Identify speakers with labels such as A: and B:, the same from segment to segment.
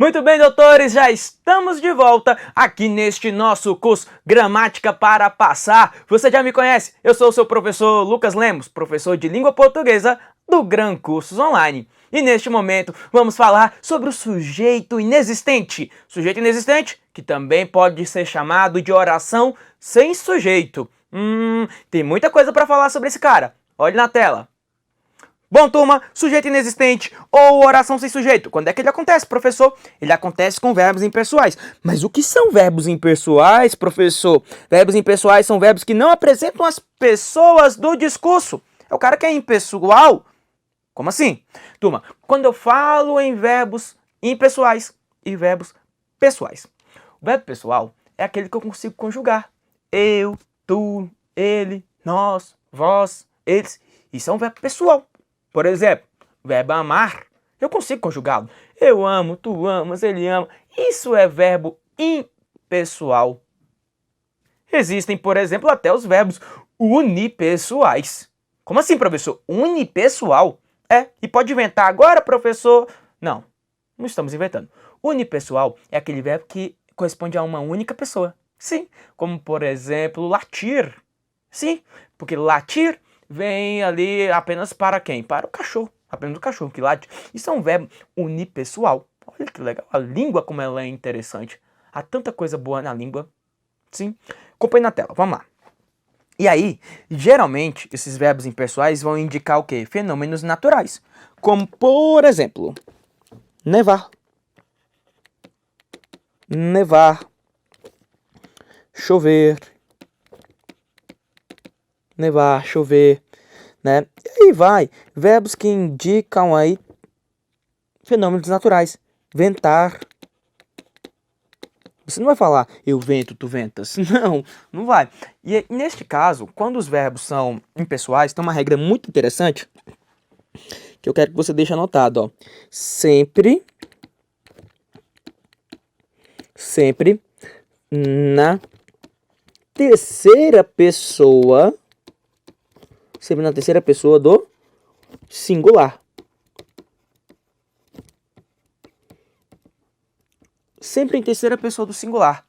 A: Muito bem, doutores, já estamos de volta aqui neste nosso curso Gramática para Passar. Você já me conhece? Eu sou o seu professor Lucas Lemos, professor de língua portuguesa do Gran Cursos Online. E neste momento vamos falar sobre o sujeito inexistente. Sujeito inexistente, que também pode ser chamado de oração sem sujeito. Tem muita coisa para falar sobre esse cara. Olhe na tela. Bom, turma, sujeito inexistente ou oração sem sujeito. Quando é que ele acontece, professor? Ele acontece com verbos impessoais. Mas o que são verbos impessoais, professor? Verbos impessoais são verbos que não apresentam as pessoas do discurso. É o cara que é impessoal. Como assim? Turma, quando eu falo em verbos impessoais e verbos pessoais. O verbo pessoal é aquele que eu consigo conjugar. Eu, tu, ele, nós, vós, eles. Isso é um verbo pessoal. Por exemplo, verbo amar, eu consigo conjugá-lo. Eu amo, tu amas, ele ama. Isso é verbo impessoal. Existem, por exemplo, até os verbos unipessoais. Como assim, professor? Unipessoal? E pode inventar agora, professor? Não estamos inventando. Unipessoal é aquele verbo que corresponde a uma única pessoa. Sim, como por exemplo, latir. Sim, porque latir vem ali apenas para quem? Para o cachorro. Apenas o cachorro que late. Isso é um verbo unipessoal. Olha que legal. A língua como ela é interessante. Há tanta coisa boa na língua. Sim. Acompanhe na tela. Vamos lá. E aí, geralmente, esses verbos impessoais vão indicar o quê? Fenômenos naturais. Como, por exemplo, nevar. Nevar. Chover. Nevar, chover, né? E aí vai, verbos que indicam aí fenômenos naturais. Ventar. Você não vai falar, eu vento, tu ventas. Não vai. E neste caso, quando os verbos são impessoais, tem uma regra muito interessante que eu quero que você deixe anotado, ó. Sempre na terceira pessoa do singular. Sempre em terceira pessoa do singular.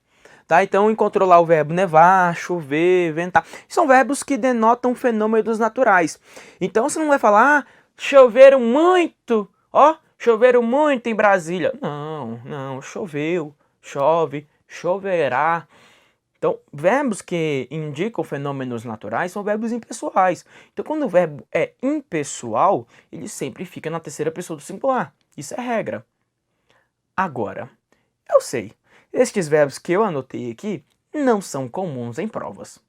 A: Tá? Então, encontrou lá o verbo nevar, chover, ventar. São verbos que denotam fenômenos naturais. Então, você não vai falar, choveram muito, choveram muito em Brasília. Não, choveu, chove, choverá. Então, verbos que indicam fenômenos naturais são verbos impessoais. Então, quando o verbo é impessoal, ele sempre fica na terceira pessoa do singular. Isso é regra. Agora, eu sei, estes verbos que eu anotei aqui não são comuns em provas.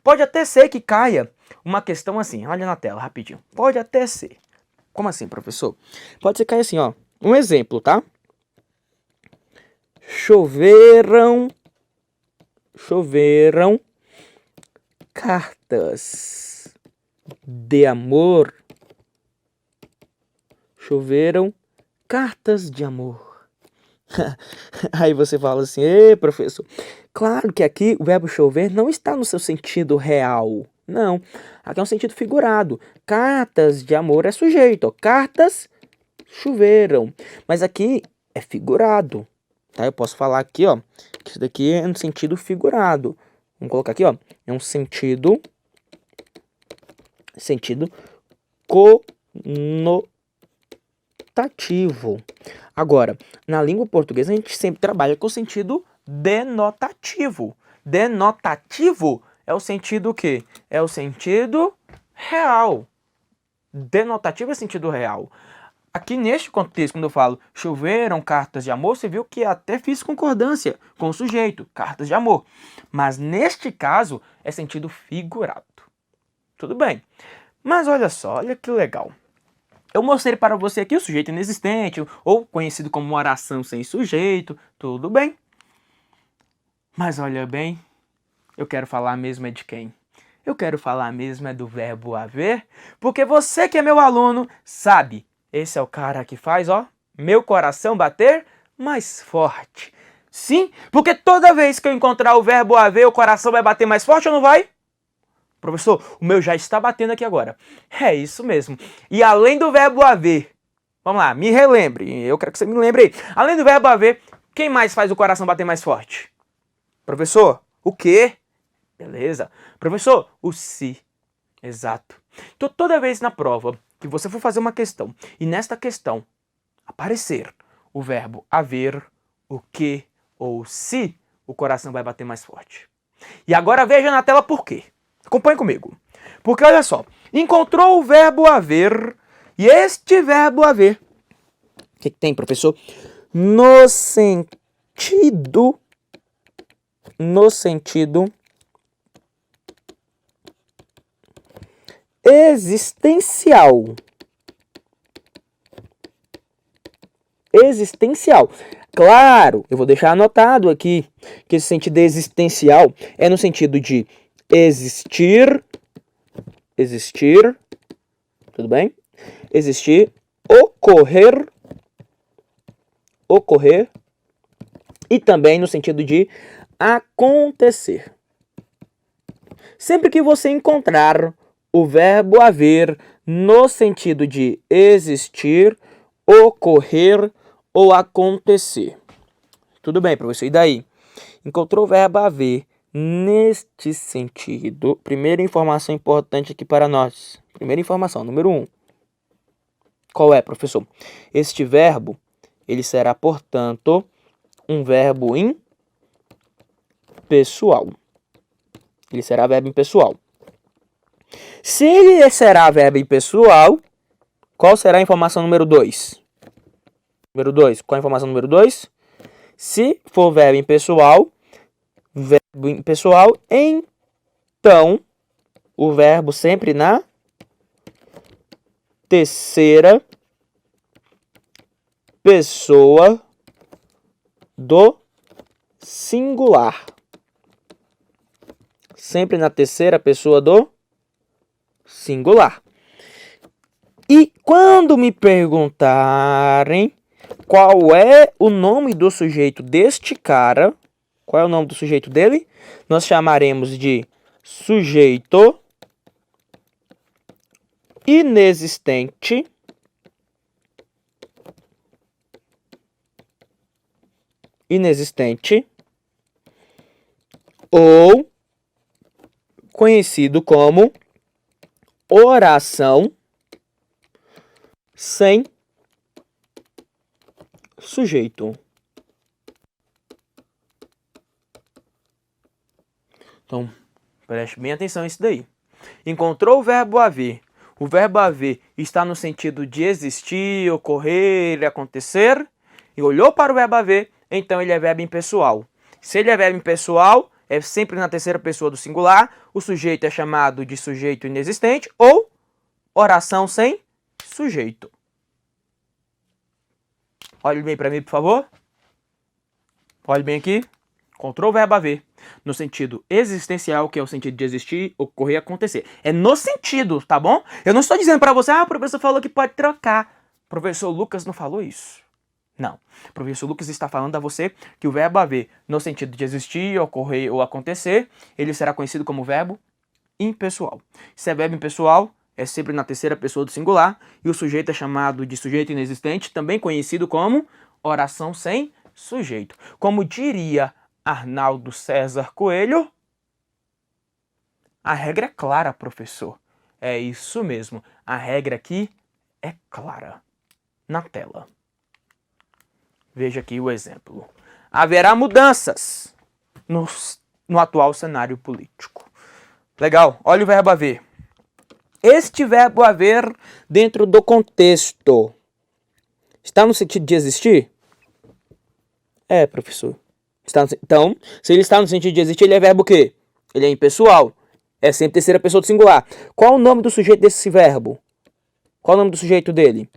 A: Pode até ser que caia uma questão assim, olha na tela rapidinho. Pode até ser. Como assim, professor? Pode ser que caia assim, ó. Um exemplo, tá? Choveram cartas de amor. Choveram cartas de amor. Aí você fala assim, professor, claro que aqui o verbo chover não está no seu sentido real. Não, aqui é um sentido figurado. Cartas de amor é sujeito, ó. Cartas choveram. Mas aqui é figurado. Tá? Eu posso falar aqui, ó, que isso daqui é um sentido figurado. Vamos colocar aqui, ó, é um sentido conotativo. Agora, na língua portuguesa a gente sempre trabalha com o sentido denotativo. Denotativo é o sentido o quê? É o sentido real. Denotativo é sentido real. Aqui neste contexto, quando eu falo choveram cartas de amor, você viu que até fiz concordância com o sujeito, cartas de amor. Mas neste caso é sentido figurado. Tudo bem. Mas olha só, olha que legal. Eu mostrei para você aqui o sujeito inexistente, ou conhecido como oração sem sujeito, tudo bem. Mas olha bem, eu quero falar mesmo é de quem? Eu quero falar mesmo é do verbo haver, porque você que é meu aluno sabe. Esse é o cara que faz, meu coração bater mais forte. Sim, porque toda vez que eu encontrar o verbo haver, o coração vai bater mais forte ou não vai? Professor, o meu já está batendo aqui agora. É isso mesmo. E além do verbo haver, Vamos lá, me relembre. Eu quero que você me lembre aí. Além do verbo haver, quem mais faz o coração bater mais forte? Professor, o quê? Beleza. Professor, o se. Exato. Então, toda vez na prova que você for fazer uma questão e nesta questão aparecer o verbo haver, o que ou se, o coração vai bater mais forte. E agora veja na tela por quê. Acompanhe comigo. Porque olha só, encontrou o verbo haver e este verbo haver, o que tem, professor? No sentido existencial. Claro, eu vou deixar anotado aqui que esse sentido existencial é no sentido de existir, tudo bem? Existir, ocorrer, e também no sentido de acontecer. Sempre que você encontrar o verbo haver no sentido de existir, ocorrer ou acontecer. Tudo bem, professor, e daí? Encontrou o verbo haver neste sentido. Primeira informação importante aqui para nós. Primeira informação, número 1. Qual é, professor? Este verbo, ele será, portanto, um verbo impessoal. Ele será verbo impessoal. Se ele será verbo impessoal, qual será a informação número 2? Qual a informação número 2? Se for verbo impessoal, então o verbo sempre na terceira pessoa do singular. Sempre na terceira pessoa do singular. E quando me perguntarem qual é o nome do sujeito deste cara, qual é o nome do sujeito dele? Nós chamaremos de sujeito inexistente ou conhecido como oração sem sujeito. Então, preste bem atenção nisso daí. Encontrou o verbo haver. O verbo haver está no sentido de existir, ocorrer, acontecer. E olhou para o verbo haver, então ele é verbo impessoal. Se ele é verbo impessoal, é sempre na terceira pessoa do singular. O sujeito é chamado de sujeito inexistente ou oração sem sujeito. Olhe bem para mim, por favor. Olhe bem aqui. Encontrou o verbo haver no sentido existencial, que é o sentido de existir, ocorrer, acontecer. É no sentido, tá bom? Eu não estou dizendo para você, o professor falou que pode trocar. O professor Lucas não falou isso. Não. O professor Lucas está falando a você que o verbo haver no sentido de existir, ocorrer ou acontecer, ele será conhecido como verbo impessoal. Se é verbo impessoal, é sempre na terceira pessoa do singular, e o sujeito é chamado de sujeito inexistente, também conhecido como oração sem sujeito. Como diria Arnaldo César Coelho, a regra é clara, professor. É isso mesmo, a regra aqui é clara. Na tela. Veja aqui o exemplo. Haverá mudanças no atual cenário político. Legal, olha o verbo haver. Este verbo haver, dentro do contexto, está no sentido de existir? É, professor. Então, se ele está no sentido de existir, ele é verbo o quê? Ele é impessoal. É sempre terceira pessoa do singular. Qual o nome do sujeito desse verbo? Qual o nome do sujeito dele?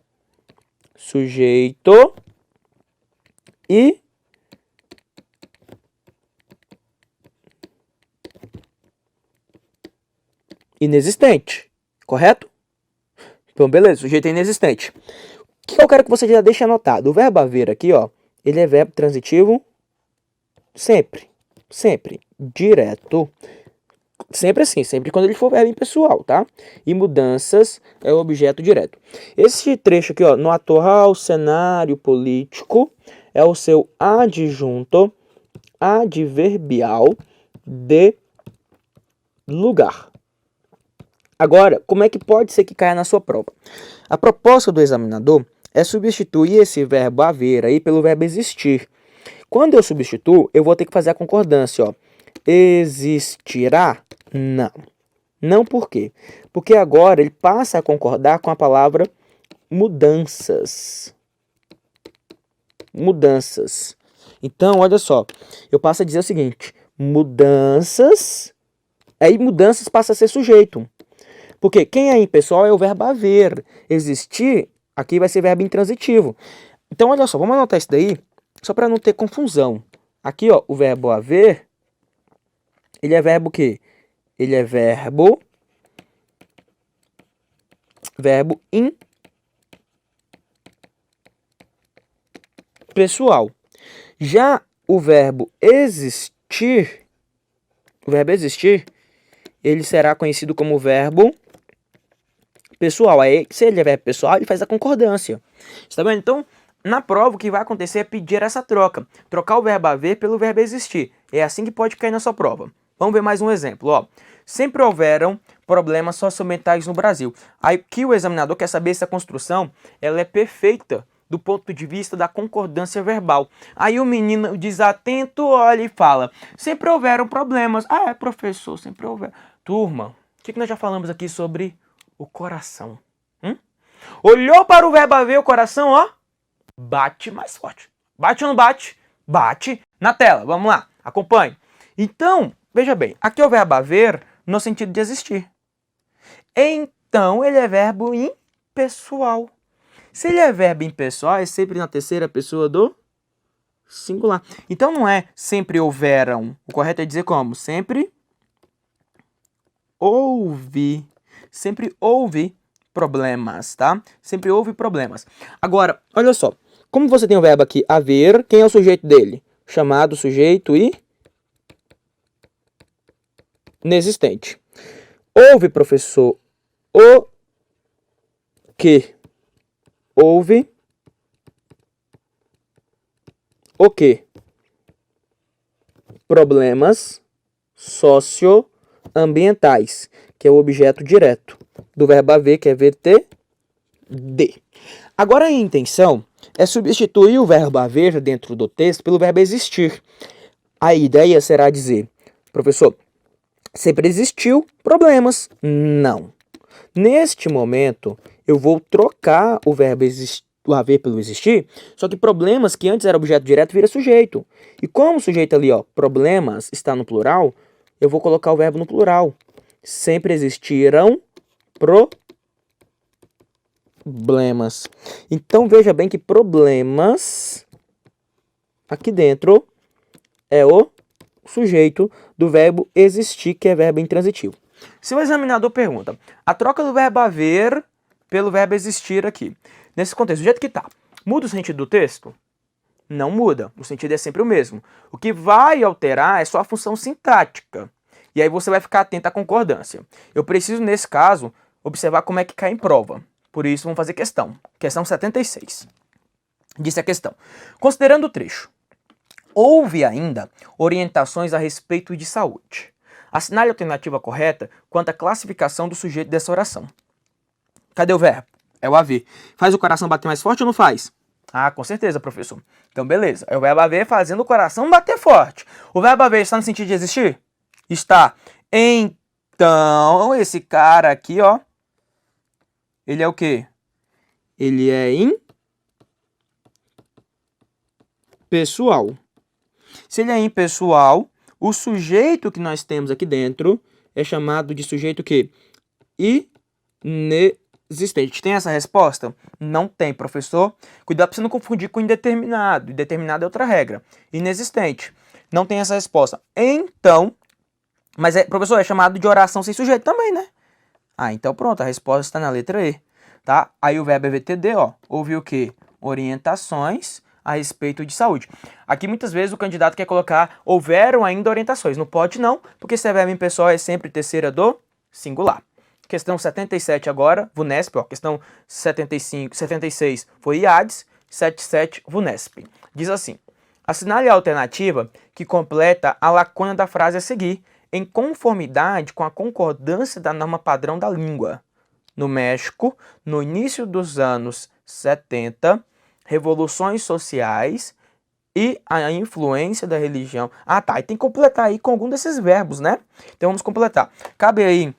A: Sujeito e inexistente. Correto? Então, beleza. Sujeito é inexistente. O que eu quero que você já deixe anotado? O verbo haver aqui, ó, ele é verbo transitivo sempre. Direto. Sempre assim, sempre quando ele for verbo impessoal, tá? E mudanças é o objeto direto. Esse trecho aqui, ó, no atual cenário político, é o seu adjunto adverbial de lugar. Agora, como é que pode ser que caia na sua prova? A proposta do examinador é substituir esse verbo haver aí pelo verbo existir. Quando eu substituo, eu vou ter que fazer a concordância, ó. Existirá? Não. Não por quê? Porque agora ele passa a concordar com a palavra mudanças. Mudanças. Então, olha só. Eu passo a dizer o seguinte. Mudanças. Aí mudanças passa a ser sujeito. Porque quem é impessoal é o verbo haver. Existir, aqui vai ser verbo intransitivo. Então, olha só. Vamos anotar isso daí, só para não ter confusão. Aqui, ó, o verbo haver, ele é verbo o quê? Ele é verbo impessoal. Já o verbo existir, ele será conhecido como verbo pessoal. Aí, se ele é verbo pessoal, ele faz a concordância. Está vendo? Então, na prova, o que vai acontecer é pedir essa troca. Trocar o verbo haver pelo verbo existir. É assim que pode cair na sua prova. Vamos ver mais um exemplo. Ó. Sempre houveram problemas socioambientais no Brasil. Aí que o examinador quer saber se a construção ela é perfeita do ponto de vista da concordância verbal. Aí o menino desatento olha e fala: sempre houveram problemas. Ah, é, professor, sempre houveram. Turma, o que nós já falamos aqui sobre o coração? Olhou para o verbo haver, o coração, ó, bate mais forte. Bate ou não bate? Bate na tela. Vamos lá, acompanhe. Então, veja bem, aqui é o verbo haver no sentido de existir. Então, ele é verbo impessoal. Se ele é verbo impessoal, é sempre na terceira pessoa do singular. Então, não é sempre houveram. O correto é dizer como? Sempre houve. Sempre houve problemas, tá? Sempre houve problemas. Agora, olha só. Como você tem o verbo aqui, haver, quem é o sujeito dele? Chamado, sujeito e inexistente. Houve, professor, o que? Houve o que? Problemas socioambientais, que é o objeto direto do verbo haver, que é VTD. Agora a intenção é substituir o verbo haver dentro do texto pelo verbo existir. A ideia será dizer: professor, sempre existiu problemas? Não. Neste momento, eu vou trocar o verbo o haver pelo existir, só que problemas que antes era objeto direto vira sujeito. E como o sujeito ali, ó, problemas, está no plural, eu vou colocar o verbo no plural. Sempre existiram problemas. Então, veja bem que problemas, aqui dentro, é o sujeito do verbo existir, que é verbo intransitivo. Se o examinador pergunta, a troca do verbo haver pelo verbo existir aqui, nesse contexto, do jeito que está, muda o sentido do texto? Não muda, o sentido é sempre o mesmo. O que vai alterar é só a função sintática. E aí você vai ficar atento à concordância. Eu preciso, nesse caso, observar como é que cai em prova. Por isso, vamos fazer questão. Questão 76. Disse a questão. Considerando o trecho, houve ainda orientações a respeito de saúde. Assinale a alternativa correta quanto à classificação do sujeito dessa oração. Cadê o verbo? É o haver. Faz o coração bater mais forte ou não faz? Ah, com certeza, professor. Então, beleza. É o verbo haver fazendo o coração bater forte. O verbo haver está no sentido de existir? Está. Então, esse cara aqui, ó, ele é o quê? Ele é impessoal. Se ele é impessoal, o sujeito que nós temos aqui dentro é chamado de sujeito o quê? Inexistente. Tem essa resposta? Não tem, professor. Cuidado para você não confundir com indeterminado. Indeterminado é outra regra. Inexistente. Não tem essa resposta. Então, mas, professor, é chamado de oração sem sujeito também, né? Ah, então pronto, a resposta está na letra E, tá? Aí o verbo é VTD, ó. Houve o quê? Orientações a respeito de saúde. Aqui muitas vezes o candidato quer colocar houveram ainda orientações. Não pode não, porque se é verbo impessoal é sempre terceira do singular. Questão 77 agora, VUNESP, ó, questão 76 foi IADES, 77 VUNESP. Diz assim: assinale a alternativa que completa a lacuna da frase a seguir, em conformidade com a concordância da norma padrão da língua. No México, no início dos anos 70, revoluções sociais e a influência da religião. Ah, tá, e tem que completar aí com algum desses verbos, né? Então vamos completar. Cabe aí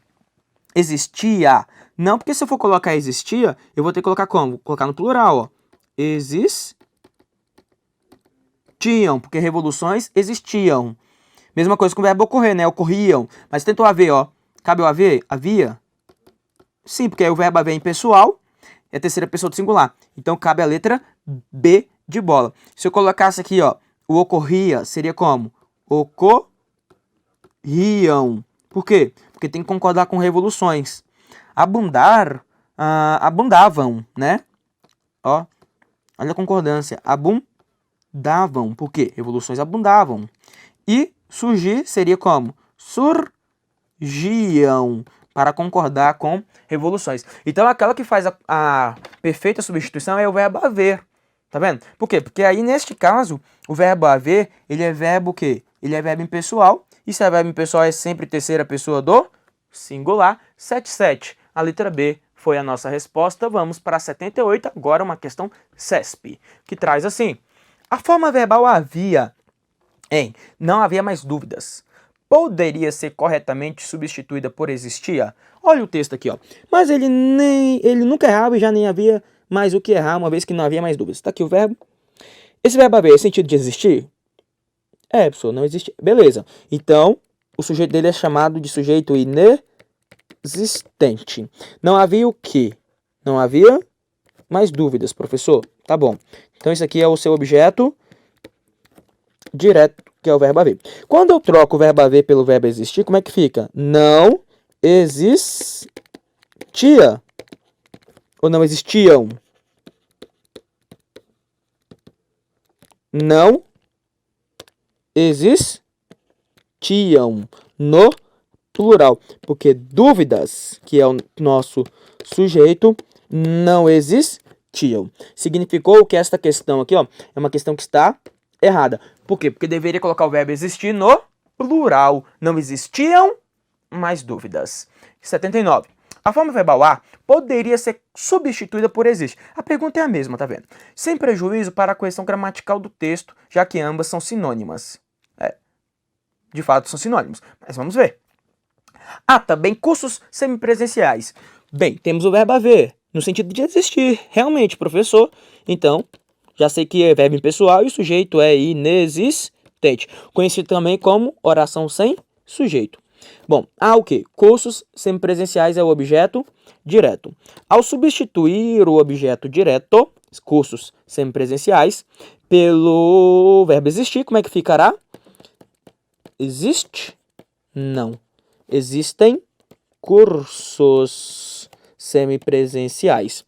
A: existia. Não, porque se eu for colocar existia, eu vou ter que colocar como? Vou colocar no plural, ó. Existiam, porque revoluções existiam. Mesma coisa com o verbo ocorrer, né? Ocorriam. Mas tenta o haver, ó. Cabe o haver? Havia? Sim, porque aí o verbo haver é impessoal, é a terceira pessoa do singular. Então cabe a letra B de bola. Se eu colocasse aqui, ó, o ocorria, seria como? Ocorriam. Por quê? Porque tem que concordar com revoluções. Abundar, abundavam, né? Ó, olha a concordância. Abundavam. Por quê? Revoluções abundavam. E surgir seria como? Surgiam. Para concordar com revoluções. Então, aquela que faz a perfeita substituição é o verbo haver. Tá vendo? Por quê? Porque aí, neste caso, o verbo haver, ele é verbo o quê? Ele é verbo impessoal. E se é verbo impessoal, é sempre terceira pessoa do singular. 77. A letra B foi a nossa resposta. Vamos para 78. Agora uma questão CESP, que traz assim: a forma verbal havia em não havia mais dúvidas poderia ser corretamente substituída por existia? Olha o texto aqui, ó. Mas ele nunca errava e já nem havia mais o que errar, uma vez que não havia mais dúvidas. Está aqui o verbo. Esse verbo haver é sentido de existir? É, pessoal, não existe. Beleza. Então, o sujeito dele é chamado de sujeito inexistente. Não havia o quê? Não havia mais dúvidas, professor. Tá bom. Então, isso aqui é o seu objeto direto, que é o verbo haver. Quando eu troco o verbo haver pelo verbo existir, como é que fica? Não existia. Ou não existiam? Não existiam no plural. Porque dúvidas, que é o nosso sujeito, não existiam. Significou que esta questão aqui, ó, é uma questão que está errada. Por quê? Porque deveria colocar o verbo existir no plural. Não existiam mais dúvidas. 79. A forma verbal a poderia ser substituída por existe. A pergunta é a mesma, tá vendo? Sem prejuízo para a questão gramatical do texto, já que ambas são sinônimas. De fato são sinônimos, mas vamos ver. Há também cursos semipresenciais. Bem, temos o verbo haver, no sentido de existir, realmente, professor. Então, já sei que é verbo impessoal e o sujeito é inexistente. Conhecido também como oração sem sujeito. Bom, há o quê? Cursos semipresenciais é o objeto direto. Ao substituir o objeto direto, cursos semipresenciais, pelo verbo existir, como é que ficará? Existe? Não. Existem cursos semipresenciais.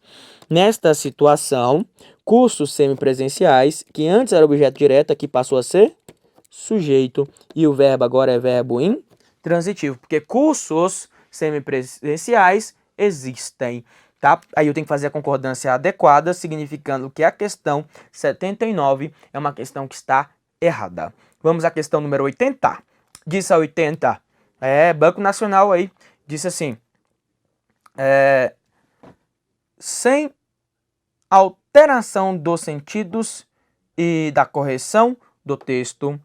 A: Nesta situação, cursos semipresenciais, que antes era objeto direto, aqui passou a ser sujeito. E o verbo agora é verbo intransitivo, porque cursos semipresenciais existem. Tá? Aí eu tenho que fazer a concordância adequada, significando que a questão 79 é uma questão que está errada. Vamos à questão número 80. Disse a 80. Banco Nacional aí. Disse assim. Sem alteração dos sentidos e da correção do texto,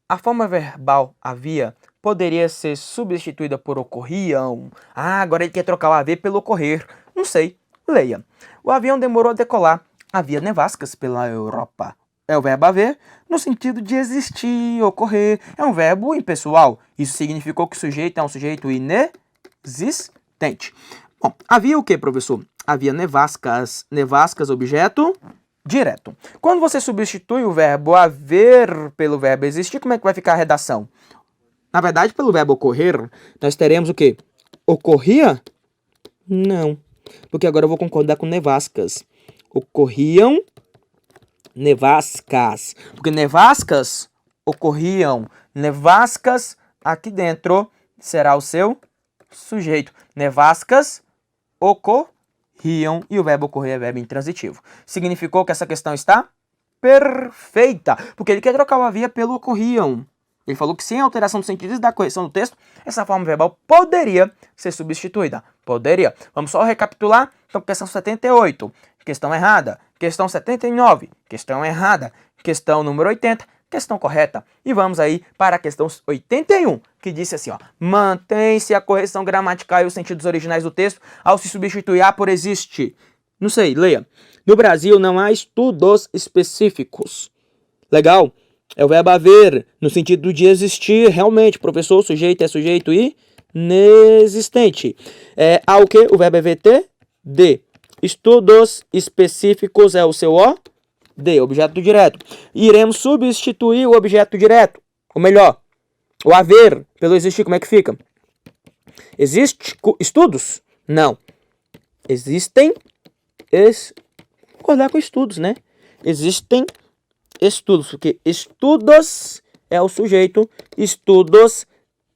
A: a forma verbal havia poderia ser substituída por ocorriam. Agora ele quer trocar o haver pelo ocorrer. Não sei. Leia. O avião demorou a decolar. Havia nevascas pela Europa. É o verbo haver no sentido de existir, ocorrer. É um verbo impessoal. Isso significou que o sujeito é um sujeito inexistente. Bom, havia o que, professor? Havia nevascas. Nevascas, objeto direto. Quando você substitui o verbo haver pelo verbo existir, como é que vai ficar a redação? Na verdade, pelo verbo ocorrer, nós teremos o quê? Ocorria? Não. Porque agora eu vou concordar com nevascas. Ocorriam Nevascas. Porque nevascas ocorriam. Nevascas aqui dentro será o seu sujeito. Nevascas ocorriam. E o verbo ocorrer é verbo intransitivo. Significou que essa questão está perfeita. Porque ele quer trocar o havia pelo ocorriam. Ele falou que sem alteração do sentido e da correção do texto, essa forma verbal poderia ser substituída. Poderia. Vamos só recapitular. Então, questão 78, questão errada. Questão 79, questão errada. Questão número 80, questão correta. E vamos aí para a questão 81, que disse assim, ó. Mantém-se a correção gramatical e os sentidos originais do texto ao se substituir a por existe. Não sei, leia. No Brasil não há estudos específicos. Legal? É o verbo haver, no sentido de existir, realmente. Professor, sujeito é sujeito e inexistente. Há o que? O verbo é VT? D. Estudos específicos é o seu O? D. Objeto direto. Iremos substituir o objeto direto. Ou melhor, o haver pelo existir, como é que fica? Existe estudos? Não. Existem. Concordar com estudos, né? Existem estudos, porque estudos é o sujeito, estudos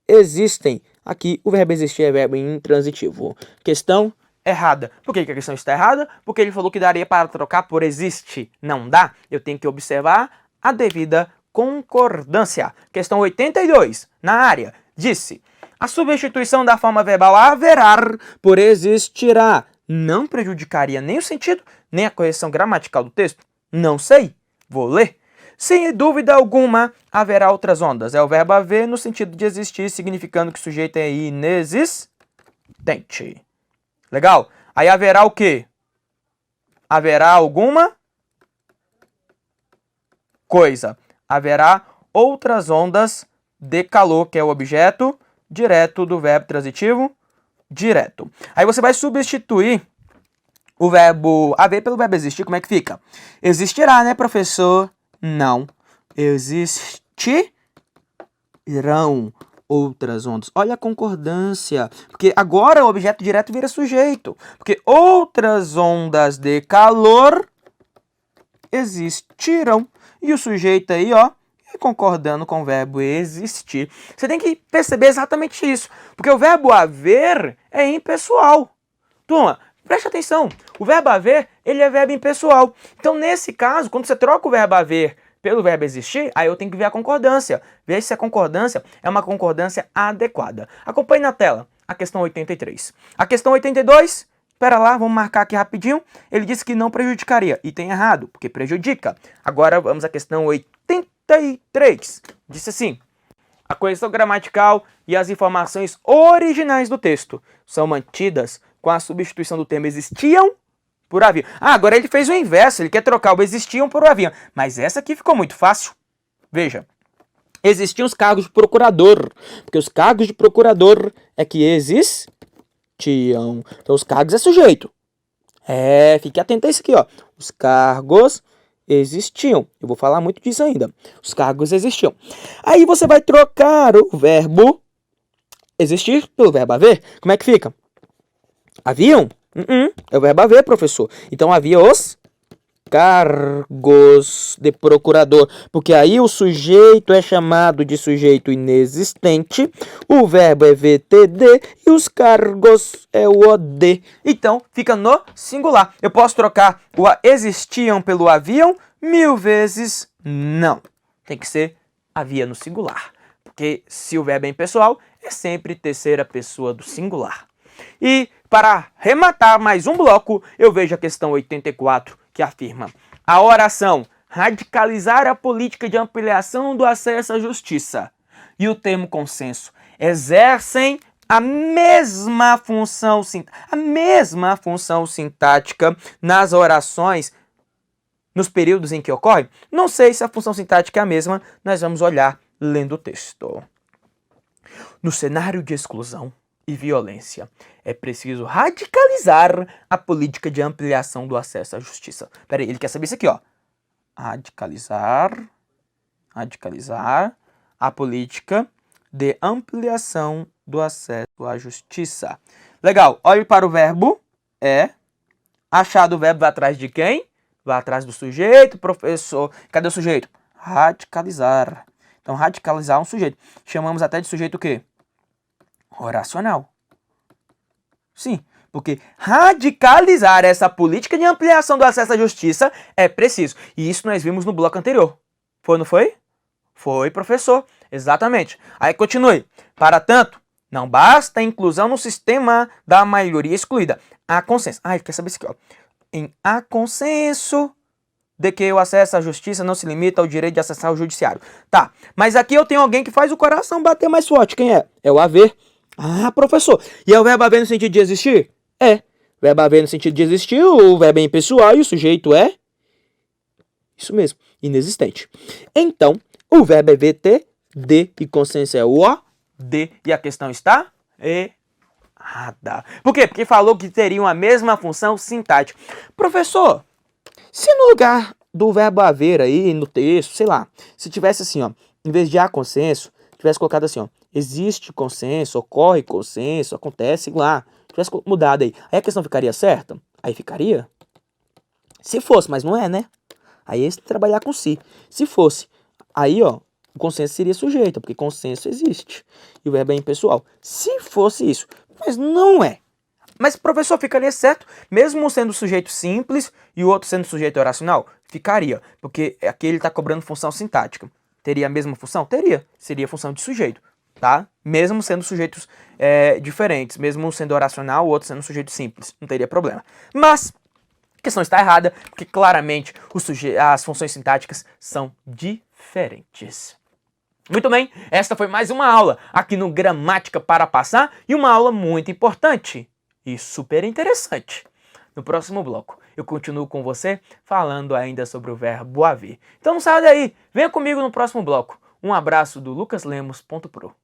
A: existem. Aqui o verbo existir é verbo intransitivo. Questão errada. Por que a questão está errada? Porque ele falou que daria para trocar por existe. Não dá. Eu tenho que observar a devida concordância. Questão 82, na área, disse: a substituição da forma verbal haverá por existirá não prejudicaria nem o sentido, nem a correção gramatical do texto? Não sei. Vou ler. Sem dúvida alguma, haverá outras ondas. É o verbo haver no sentido de existir, significando que o sujeito é inexistente. Legal? Aí haverá o quê? Haverá alguma coisa. Haverá outras ondas de calor, que é o objeto direto do verbo transitivo direto. Aí você vai substituir o verbo haver pelo verbo existir. Como é que fica? Existirá, né, professor? Não. Existirão outras ondas. Olha a concordância. Porque agora o objeto direto vira sujeito. Porque outras ondas de calor existirão. E o sujeito aí, ó, concordando com o verbo existir. Você tem que perceber exatamente isso. Porque o verbo haver é impessoal. Turma, preste atenção. O verbo haver, ele é verbo impessoal. Então, nesse caso, quando você troca o verbo haver pelo verbo existir, aí eu tenho que ver a concordância. Ver se a concordância é uma concordância adequada. Acompanhe na tela a questão 83. A questão 82, espera lá, vamos marcar aqui rapidinho. Ele disse que não prejudicaria. E tem errado, porque prejudica. Agora vamos à questão 83. Disse assim: a correção gramatical e as informações originais do texto são mantidas com a substituição do termo existiam por haviam. Ah, agora ele fez o inverso, ele quer trocar o existiam por o haviam. Mas essa aqui ficou muito fácil. Veja, existiam os cargos de procurador, porque os cargos de procurador é que existiam. Então os cargos é sujeito. Fique atento a isso aqui, ó. Os cargos existiam. Eu vou falar muito disso ainda. Os cargos existiam. Aí você vai trocar o verbo existir pelo verbo haver. Como é que fica? Haviam? É o verbo haver, professor. Então havia os cargos de procurador, porque aí o sujeito é chamado de sujeito inexistente, o verbo é VTD e os cargos é o OD. Então fica no singular. Eu posso trocar o existiam pelo haviam? 1000 vezes não. Tem que ser havia no singular, porque se o verbo é impessoal, é sempre terceira pessoa do singular. E para arrematar mais um bloco, eu vejo a questão 84, que afirma: a oração radicalizar a política de ampliação do acesso à justiça e o termo consenso exercem a mesma função sintática nas orações nos períodos em que ocorre? Não sei se a função sintática é a mesma, nós vamos olhar lendo o texto. No cenário de exclusão e violência, é preciso radicalizar a política de ampliação do acesso à justiça. Peraí, ele quer saber isso aqui, ó. Radicalizar a política de ampliação do acesso à justiça. Legal, olhe para o verbo é. Achado o verbo vai atrás de quem? Vai atrás do sujeito, professor. Cadê o sujeito? Radicalizar. Então, radicalizar um sujeito. Chamamos até de sujeito o quê? Oracional. Sim, porque radicalizar essa política de ampliação do acesso à justiça é preciso. E isso nós vimos no bloco anterior. Foi, não foi? Foi, professor. Exatamente. Aí continue. Para tanto, não basta a inclusão no sistema da maioria excluída. Há consenso. Ah, ele quer saber isso aqui, ó. Há consenso de que o acesso à justiça não se limita ao direito de acessar o judiciário. Tá, mas aqui eu tenho alguém que faz o coração bater mais forte. Quem é? É o haver. Ah, professor. E é o verbo haver no sentido de existir? É. O verbo haver no sentido de existir, o verbo é impessoal e o sujeito é... Isso mesmo, inexistente. Então, o verbo é VT, D e consenso é o D. E a questão está errada. Por quê? Porque falou que teriam a mesma função sintática. Professor, se no lugar do verbo haver aí, no texto, sei lá, se tivesse assim, ó, em vez de há consenso, tivesse colocado assim, ó, existe consenso, ocorre consenso, acontece lá, tivesse mudado aí, aí a questão ficaria certa? Aí ficaria? Se fosse, mas não é, né? Aí é trabalhar com si. Se fosse, aí, ó, o consenso seria sujeito, porque consenso existe. E o verbo é impessoal. Se fosse isso, mas não é. Mas, professor, ficaria certo, mesmo sendo sujeito simples e o outro sendo sujeito oracional? Ficaria, porque aqui ele está cobrando função sintática. Teria a mesma função? Teria. Seria função de sujeito, tá? Mesmo sendo sujeitos diferentes, mesmo sendo oracional, o outro sendo sujeito simples. Não teria problema. Mas a questão está errada, porque claramente as funções sintáticas são diferentes. Muito bem, esta foi mais uma aula aqui no Gramática para Passar e uma aula muito importante e super interessante. No próximo bloco, eu continuo com você falando ainda sobre o verbo haver. Então não saia daí, venha comigo no próximo bloco. Um abraço do lucaslemos.pro.